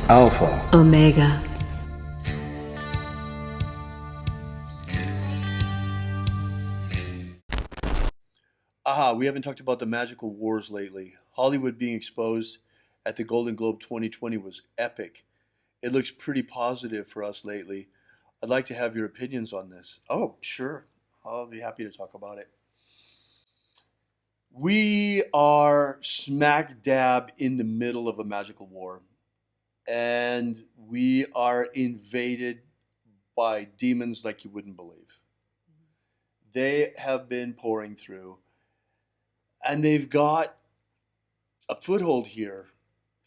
Alpha. Omega. Aha, we haven't talked about the magical wars lately. Hollywood being exposed at the Golden Globe 2020 was epic. It looks pretty positive for us lately. I'd like to have your opinions on this. Oh, sure. I'll be happy to talk about it. We are smack dab in the middle of a magical war, and we are invaded by demons like you wouldn't believe. They have been pouring through, and they've got a foothold here.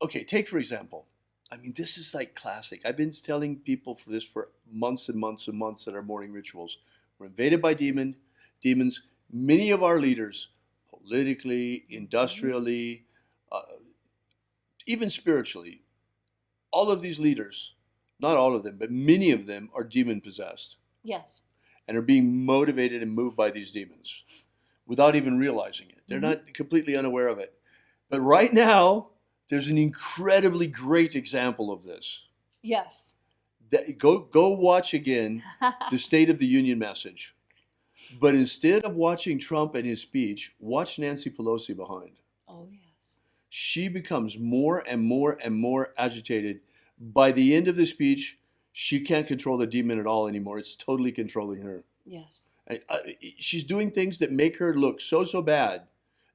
Okay, take for example, I mean, this is like classic. I've been telling people for this for months and months and months at our morning rituals. We're invaded by demons. Many of our leaders, politically, industrially, uh, even spiritually, all of these leaders, not all of them, but many of them are demon possessed Yes. and are being motivated and moved by these demons without even realizing it. They're not completely unaware of it. But right now, there's an incredibly great example of this. Yes. Go watch again the State of the Union message. But instead of watching Trump and his speech, watch Nancy Pelosi behind. Oh, yes. She becomes more and more and more agitated. By the end of the speech, she can't control the demon at all anymore. It's totally controlling her. Yes. She's doing things that make her look so bad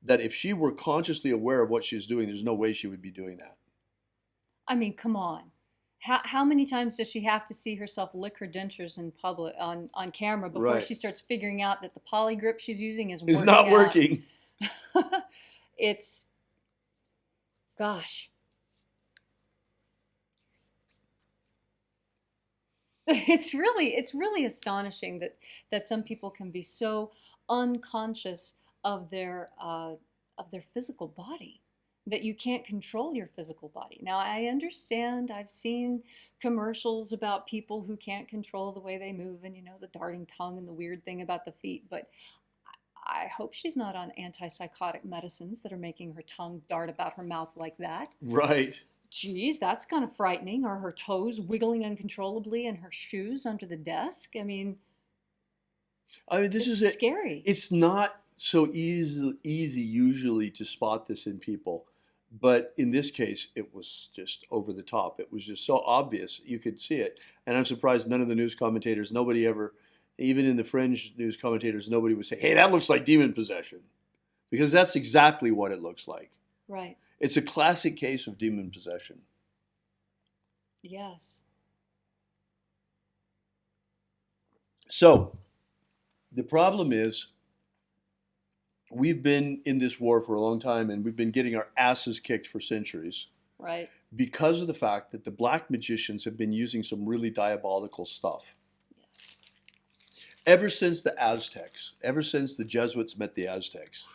that if she were consciously aware of what she's doing, there's no way she would be doing that. I mean, come on. How many times does she have to see herself lick her dentures in public on camera before Right. she starts figuring out that the poly grip she's using is It's not out? working. It's, gosh. It's really astonishing that some people can be so unconscious of their physical body, that you can't control your physical body. Now, I understand, I've seen commercials about people who can't control the way they move, and the darting tongue and the weird thing about the feet, but I hope she's not on antipsychotic medicines that are making her tongue dart about her mouth like that. Right. Geez, that's kind of frightening. Or her toes wiggling uncontrollably in her shoes under the desk. I mean, This it's is scary. It's not so easy usually to spot this in people, but in this case, it was just over the top. It was just so obvious you could see it, and I'm surprised none of the news commentators, nobody ever, even in the fringe news commentators, nobody would say, "Hey, that looks like demon possession," because that's exactly what it looks like. Right. It's a classic case of demon possession. Yes. So, the problem is, we've been in this war for a long time, and we've been getting our asses kicked for centuries Right. because of the fact that the black magicians have been using some really diabolical stuff. Yes. Ever since the Aztecs, ever since the Jesuits met the Aztecs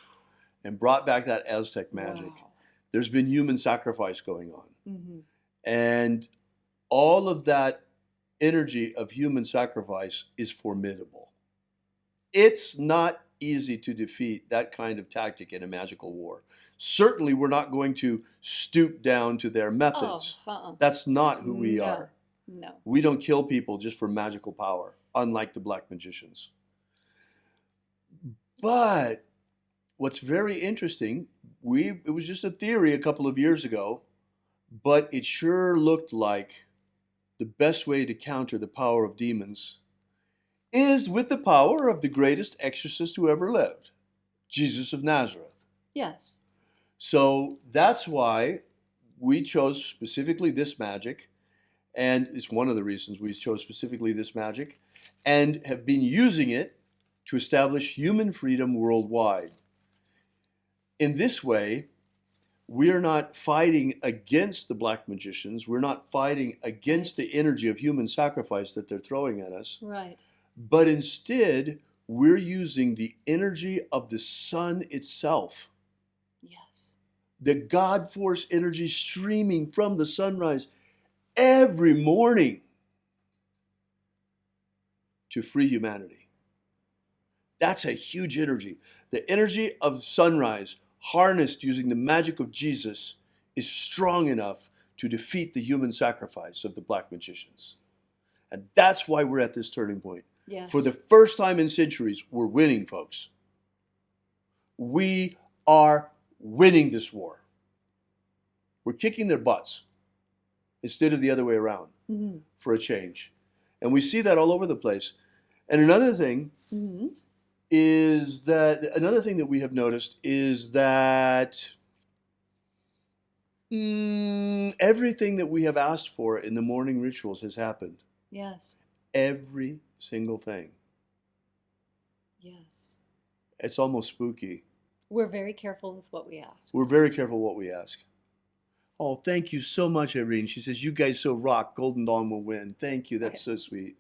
and brought back that Aztec magic, Wow. there's been human sacrifice going on. Mm-hmm. And all of that energy of human sacrifice is formidable. It's not easy to defeat that kind of tactic in a magical war. Certainly, we're not going to stoop down to their methods. Oh, That's not who we No. are. No. We don't kill people just for magical power, unlike the black magicians. But what's very interesting, it was just a theory a couple of years ago, but it sure looked like the best way to counter the power of demons is with the power of the greatest exorcist who ever lived, Jesus of Nazareth. Yes. So that's why we chose specifically this magic, and it's one of the reasons we chose specifically this magic, and have been using it to establish human freedom worldwide. In this way, we are not fighting against the black magicians. We're not fighting against the energy of human sacrifice that they're throwing at us. Right. But instead, we're using the energy of the sun itself, Yes. the God force energy streaming from the sunrise every morning to free humanity. That's a huge energy. The energy of sunrise, harnessed using the magic of Jesus, is strong enough to defeat the human sacrifice of the black magicians. And that's why we're at this turning point. Yes. For the first time in centuries, we're winning, folks. We are winning this war. We're kicking their butts instead of the other way around for a change. And we see that all over the place. And another thing is that, another thing that we have noticed is that everything that we have asked for in the morning rituals has happened. Yes. Every single thing. Yes. It's almost spooky. We're very careful with what we ask. We're very careful what we ask. Oh, thank you so much, Irene. She says, you guys so rock. Golden Dawn will win. Thank you. That's so sweet.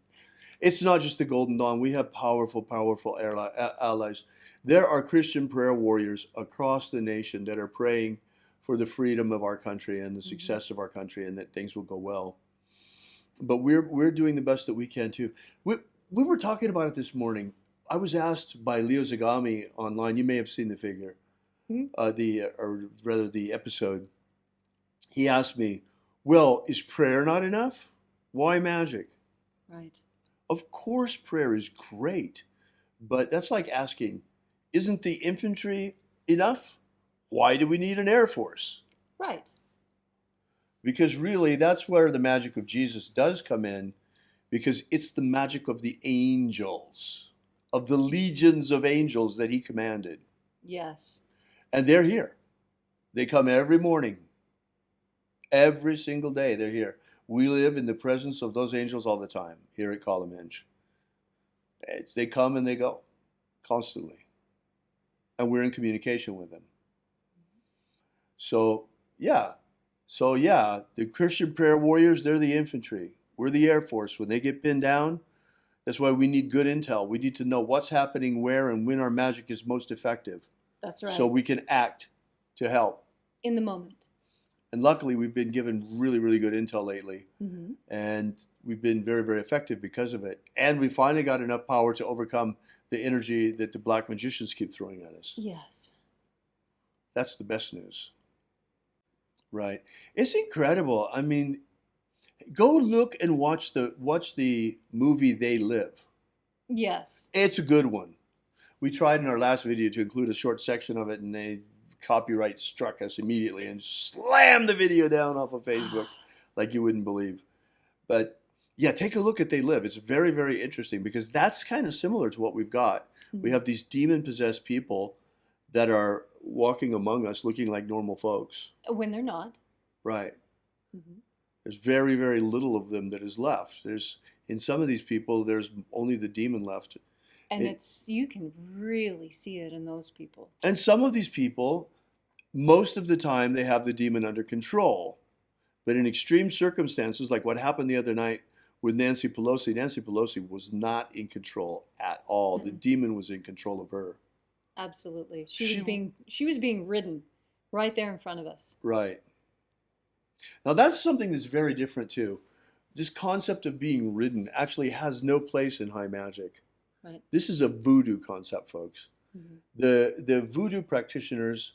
It's not just the Golden Dawn. We have powerful, powerful allies. There are Christian prayer warriors across the nation that are praying for the freedom of our country and the success of our country, and that things will go well. But we're doing the best that we can too. We were talking about it this morning. I was asked by Leo Zagami online. You may have seen the figure, the episode. He asked me, "Well, is prayer not enough? Why magic?" Right. Of course, prayer is great, but that's like asking, "Isn't the infantry enough? Why do we need an air force?" Right. Because really, that's where the magic of Jesus does come in, because it's the magic of the angels, of the legions of angels that he commanded. Yes. And they're here. They come every morning. Every single day they're here. We live in the presence of those angels all the time here at Columenge. They come and they go constantly. And we're in communication with them. So yeah, the Christian prayer warriors, they're the infantry. We're the Air Force. When they get pinned down, that's why we need good intel. We need to know what's happening where and when our magic is most effective. That's right. So we can act to help. In the moment. And luckily, we've been given really, really good intel lately. And we've been very, very effective because of it. And we finally got enough power to overcome the energy that the black magicians keep throwing at us. Yes. That's the best news. Right. It's incredible. I mean, go look and watch the movie They Live. Yes. It's a good one. We tried in our last video to include a short section of it, and they copyright struck us immediately and slammed the video down off of Facebook like you wouldn't believe. But yeah, take a look at They Live. It's very, very interesting because that's kind of similar to what we've got. We have these demon-possessed people that are walking among us looking like normal folks. When they're not. Right. There's very, very little of them that is left. In some of these people, there's only the demon left. And you can really see it in those people. And some of these people, most of the time, they have the demon under control. But in extreme circumstances, like what happened the other night with Nancy Pelosi was not in control at all. The demon was in control of her. Absolutely. She was being ridden right there in front of us. Right. Now that's something that's very different too. This concept of being ridden actually has no place in high magic. Right. This is a voodoo concept, folks. The voodoo practitioners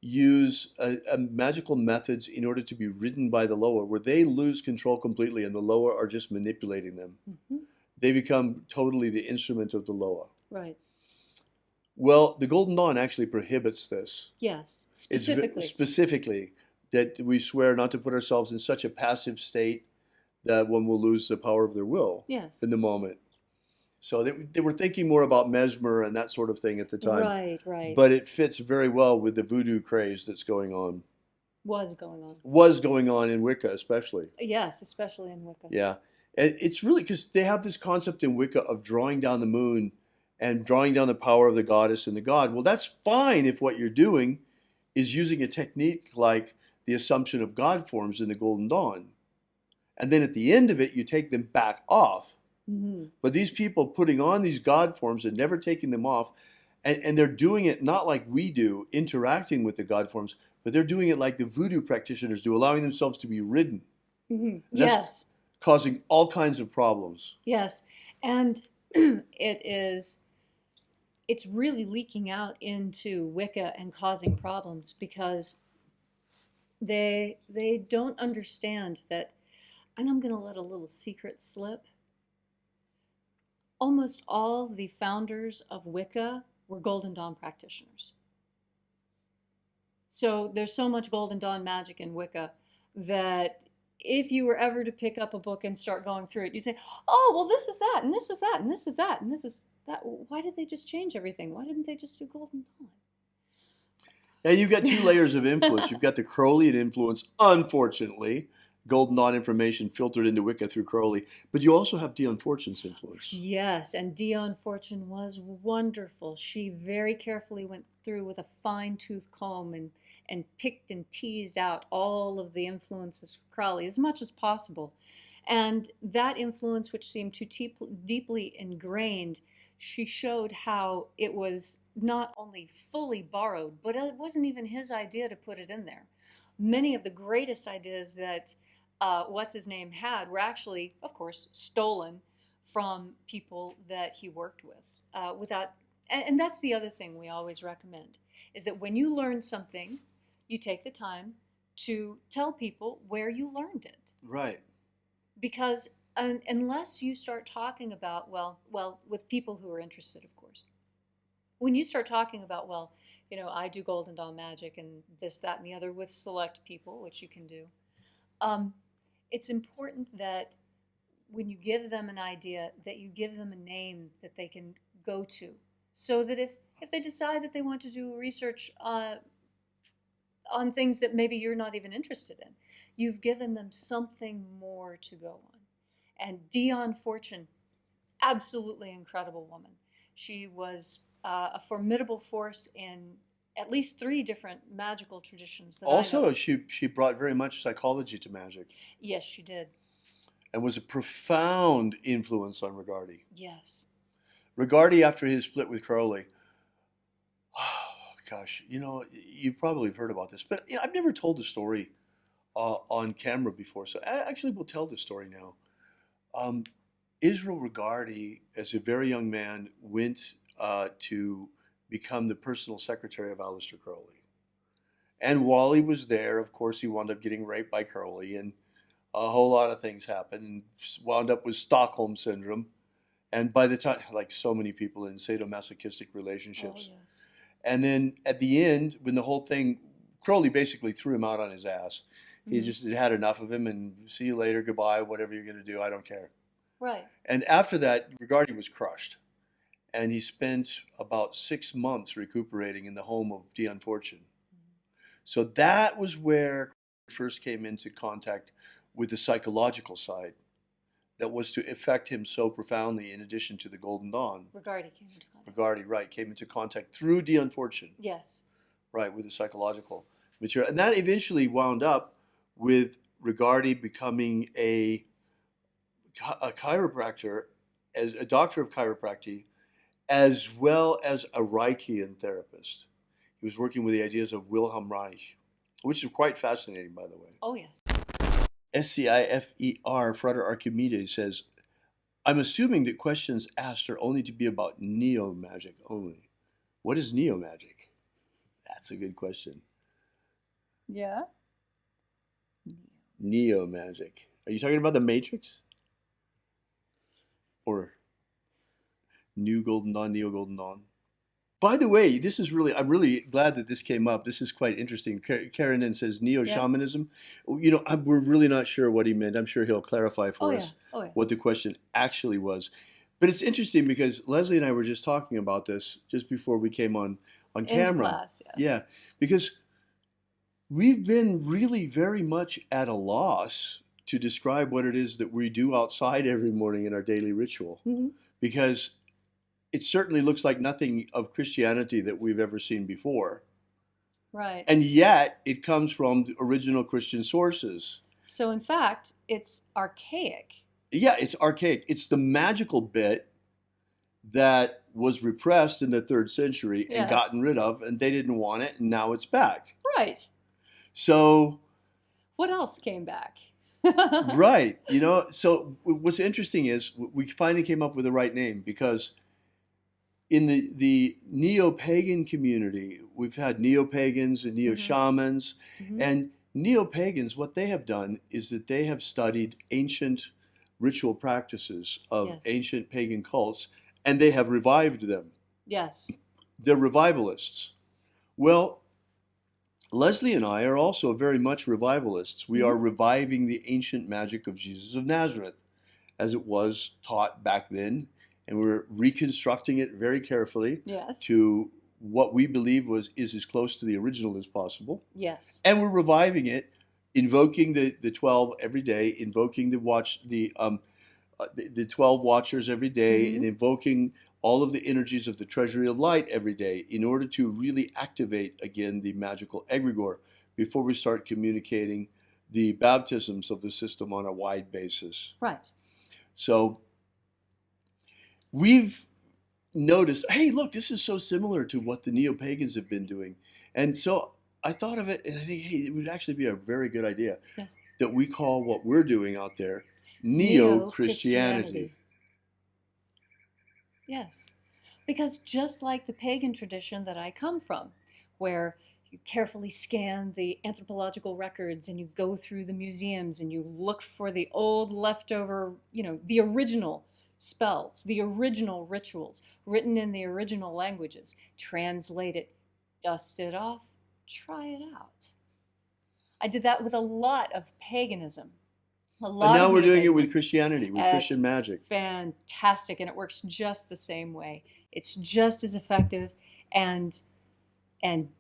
use magical methods in order to be ridden by the lower, where they lose control completely and the lower are just manipulating them. They become totally the instrument of the lower. Right. Well, the Golden Dawn actually prohibits this. Yes, specifically. Specifically, that we swear not to put ourselves in such a passive state that one will lose the power of their will in the moment. So they were thinking more about mesmer and that sort of thing at the time. Right, right. But it fits very well with the voodoo craze that's going on. Was going on. Was going on in Wicca, especially. Yes, especially in Wicca. Yeah. And it's really because they have this concept in Wicca of drawing down the moon and drawing down the power of the goddess and the god. Well, that's fine if what you're doing is using a technique like the Assumption of God forms in the Golden Dawn. And then at the end of it, you take them back off. But these people putting on these God forms and never taking them off, and they're doing it not like we do, interacting with the God forms, but they're doing it like the voodoo practitioners do, allowing themselves to be ridden. Yes. Causing all kinds of problems. Yes. And it's really leaking out into Wicca and causing problems because They don't understand that, and I'm going to let a little secret slip. Almost all the founders of Wicca were Golden Dawn practitioners. So there's so much Golden Dawn magic in Wicca that if you were ever to pick up a book and start going through it, you'd say, oh, well, this is that, and this is that, and this is that, and this is that. Why did they just change everything? Why didn't they just do Golden And you've got two layers of influence. You've got the Crowleyan influence, unfortunately, Golden Dawn information filtered into Wicca through Crowley, but you also have Dion Fortune's influence. Yes, and Dion Fortune was wonderful. She very carefully went through with a fine-tooth comb and picked and teased out all of the influences of Crowley as much as possible. And that influence, which seemed too deeply ingrained, she showed how it was not only fully borrowed, but it wasn't even his idea to put it in there. Many of the greatest ideas that what's his name had were actually, of course, stolen from people that he worked with. And that's the other thing we always recommend, is that when you learn something, you take the time to tell people where you learned it. Right. Because unless you start talking about, well, with people who are interested, of course, when you start talking about, well, I do Golden Dawn magic and this, that, and the other with select people, which you can do, it's important that when you give them an idea, that you give them a name that they can go to, so that if they decide that they want to do research on things that maybe you're not even interested in, you've given them something more to go on. And Dion Fortune, absolutely incredible woman. She was a formidable force in at least 3 different magical traditions that I know Also, of. she brought very much psychology to magic Yes, she did. and was a profound influence on Rigardi. Yes. Rigardi, after his split with Crowley, oh, gosh, you probably have heard about this, but I've never told the story on camera before, so I actually will tell the story now. Israel Rigardi, as a very young man, went to become the personal secretary of Aleister Crowley. And while he was there, of course, he wound up getting raped by Crowley, and a whole lot of things happened, and wound up with Stockholm Syndrome. And by the time, like so many people in sadomasochistic relationships. Oh, yes. And then at the end, when the whole thing, Crowley basically threw him out on his ass. He just had enough of him, and see you later, goodbye, whatever you're going to do, I don't care. Right. And after that, Rigardi was crushed. And he spent about 6 months recuperating in the home of Dion Fortune. So that was where he first came into contact with the psychological side that was to affect him so profoundly, in addition to the Golden Dawn. Rigardi came into contact. Rigardi, right, came into contact through Dion Fortune. Yes. Right, with the psychological material. And that eventually wound up with Rigardi becoming a chiropractor, as a doctor of chiropractic, as well as a Reichian therapist. He was working with the ideas of Wilhelm Reich, which is quite fascinating, by the way. Oh, yes. SCIFER, Frater Archimedes says, I'm assuming that questions asked are only to be about neo-magic only. What is neo-magic? That's a good question. Yeah. Neo-magic. Are you talking about the Matrix? Or New Golden Dawn, Neo Golden Dawn? By the way, I'm really glad that this came up. This is quite interesting. Karen then says neo-shamanism. We're really not sure what he meant. I'm sure he'll clarify for us what the question actually was. But it's interesting because Leslie and I were just talking about this just before we came on camera. Class, yes. Yeah, because we've been really very much at a loss to describe what it is that we do outside every morning in our daily ritual. Mm-hmm. Because it certainly looks like nothing of Christianity that we've ever seen before. Right. And yet, it comes from the original Christian sources. So, in fact, it's archaic. Yeah, it's archaic. It's the magical bit that was repressed in the 3rd century and gotten rid of, and they didn't want it, and now it's back. Right. So... what else came back? Right. So what's interesting is we finally came up with the right name, because in the neo-pagan community, we've had neo-pagans and neo-shamans, and Neo-pagans, what they have done is that they have studied ancient ritual practices of Yes. ancient pagan cults, and they have revived them. Yes. They're revivalists. Well, Leslie and I are also very much revivalists. We Hmm. are reviving the ancient magic of Jesus of Nazareth as it was taught back then, and we're reconstructing it very carefully Yes. to what we believe is as close to the original as possible. Yes. And we're reviving it, invoking the 12 every day, invoking the 12 watchers every day, and Hmm. invoking all of the energies of the treasury of light every day in order to really activate again the magical egregore before we start communicating the baptisms of the system on a wide basis. Right. So we've noticed, hey, look, this is so similar to what the neo-pagans have been doing. And so I thought of it and I think, hey, it would actually be a very good idea Yes. that we call what we're doing out there neo-Christianity. Neo-Christianity. Yes. Because just like the pagan tradition that I come from, where you carefully scan the anthropological records and you go through the museums and you look for the old leftover, the original spells, the original rituals written in the original languages, translate it, dust it off, try it out. I did that with a lot of paganism, a And lot now of we're doing it with neo-paganism. Christianity, with It's Christian magic. fantastic, and it works just the same way. It's just as effective, and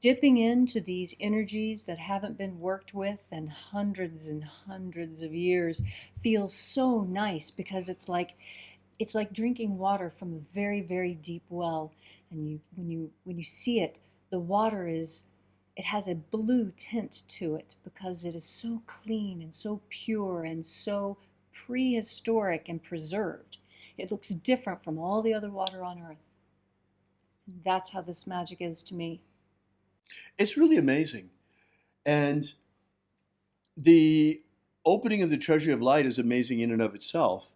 dipping into these energies that haven't been worked with in hundreds and hundreds of years feels so nice because it's like drinking water from a very, very deep well. And when you see it, the water it has a blue tint to it because it is so clean and so pure and so prehistoric and preserved. It looks different from all the other water on earth. That's how this magic is to me. It's really amazing. And the opening of the treasury of light is amazing in and of itself.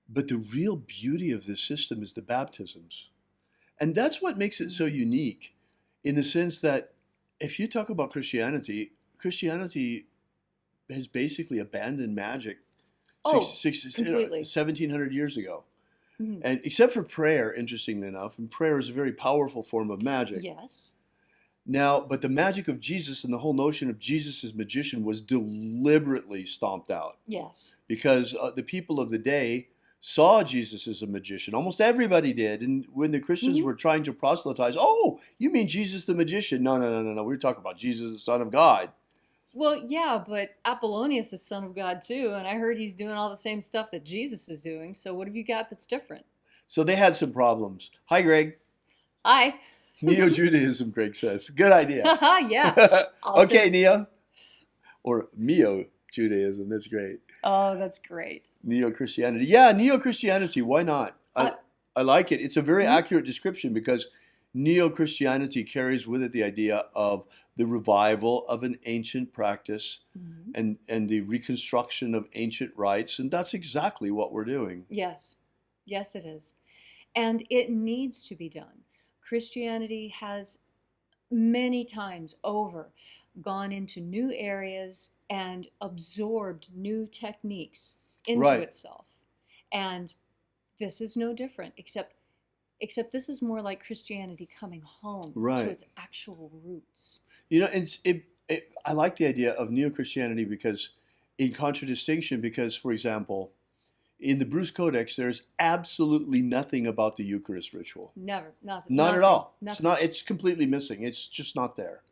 But the real beauty of this system is the baptisms. And that's what makes it so unique in the sense that if you talk about Christianity, Christianity has basically abandoned magic Oh, completely. 1700 years ago. Mhm. And except for prayer, interestingly enough, and prayer is a very powerful form of magic. Yes. Now, but the magic of Jesus and the whole notion of Jesus as magician was deliberately stomped out Yes. because the people of the day saw Jesus as a magician. Almost everybody did. And when the Christians Hmm. were trying to proselytize, oh, you mean Jesus the magician? No, no, no, no, no. We're talking about Jesus, the Son of God. Well, yeah, but Apollonius is son of God too, and I heard he's doing all the same stuff that Jesus is doing. So what have you got that's different? So they had some problems. Hi, Greg. Hi. Neo Judaism, Greg says. Good idea. Yeah. I'll Okay, say. Neo. Or Meo Judaism. That's great. Oh, that's great. Neo Christianity. Yeah, Neo Christianity. Why not? Uh, I like it. It's a very mhm. accurate description because Neo Christianity carries with it the idea of the revival of an ancient practice Mhm. and the reconstruction of ancient rites. And that's exactly what we're doing. Yes. Yes, it is. And it needs to be done. Christianity has many times over gone into new areas and absorbed new techniques into Right, itself. And this is no different, except this is more like Christianity coming home to right. its actual roots. You know, I like the idea of Neo Christianity because, in contradistinction, because, for example, in the Bruce Codex, there's absolutely nothing about the Eucharist ritual. Never, nothing, Not at nothing, all. nothing. It's completely missing. It's just not there.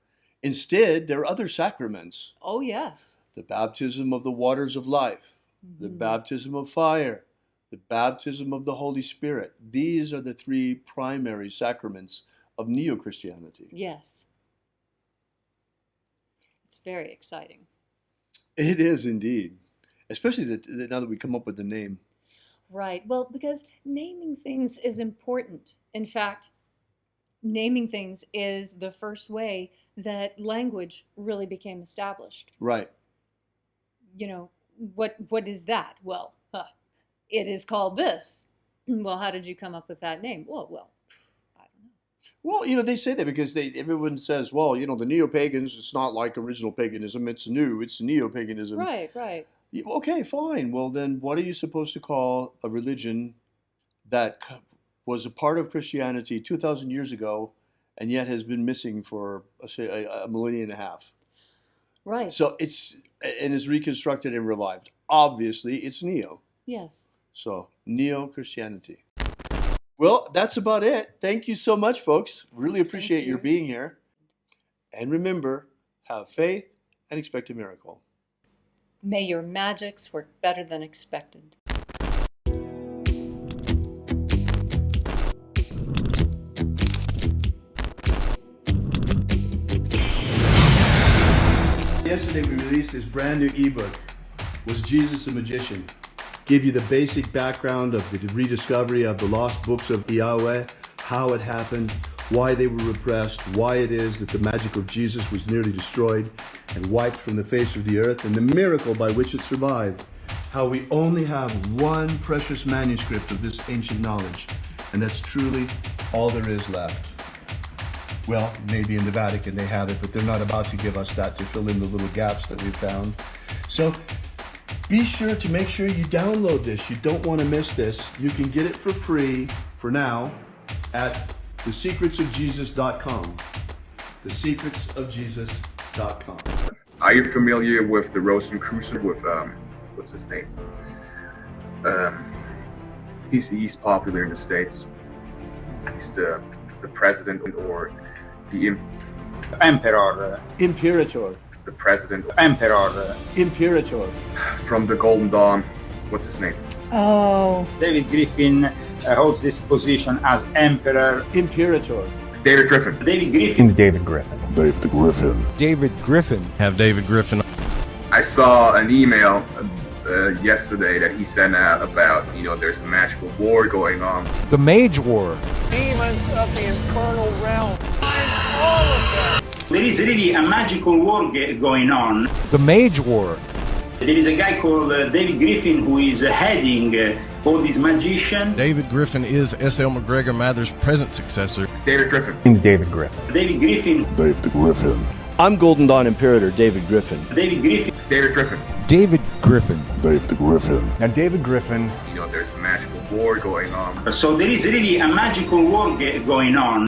Instead, there are other sacraments. Oh, yes. The baptism of the waters of life, the Hmm. baptism of fire, the baptism of the Holy Spirit. These are the three primary sacraments of Neo-Christianity. Yes. It's very exciting. It is indeed, especially now that we come up with the name. Right. Well, because naming things is important. In fact, naming things is the first way that language really became established. Right. You know, what is that? Well, it is called this. Well, how did you come up with that name? Well, I don't know. Well, they say that because everyone says, well, the neo-pagans, it's not like original paganism, it's new, it's neo-paganism. Right, right. Okay, fine. Well, then what are you supposed to call a religion that was a part of Christianity 2,000 years ago and yet has been missing for, say, a millennia and a half? Right. So and is reconstructed and revived. Obviously, it's neo. Yes. So, neo-Christianity. Well, that's about it. Thank you so much, folks. Really appreciate your being here. And remember, have faith and expect a miracle. May your magics work better than expected. Yesterday we released this brand new ebook, Was Jesus a Magician? Give you the basic background of the rediscovery of the lost books of Yahweh, how it happened, why they were repressed, why it is that the magic of Jesus was nearly destroyed and wiped from the face of the earth, and the miracle by which it survived. How we only have one precious manuscript of this ancient knowledge, and that's truly all there is left. Well, maybe in the Vatican they have it, but they're not about to give us that to fill in the little gaps that we've found. So be sure to make sure you download this. You don't want to miss this. You can get it for free for now at thesecretsofjesus.com. Thesecretsofjesus.com. Are you familiar with the Rosencrantz with what's his name? He's popular in the States. He's the president or the Emperor. Imperator. The president. Emperor. Imperator. From the Golden Dawn. What's his name? Oh. David Griffin holds this position as Emperor. Imperator. David Griffin. David Griffin. David Griffin. David Griffin. David Griffin. Have David Griffin. I saw an email yesterday that he sent out about, there's a magical war going on. The Mage War. Demons of the infernal realm. All of them. There is really a magical war going on. The Mage War. There is a guy called David Griffin who is heading all these magicians. David Griffin is S.L. McGregor Mather's present successor. David Griffin. David Griffin. David Griffin. David Griffin. I'm Golden Dawn Imperator David Griffin. David Griffin. David Griffin. David Griffin. David Griffin. Now David Griffin. There's a magical war going on. So there is really a magical war going on.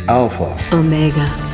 Alpha. Omega.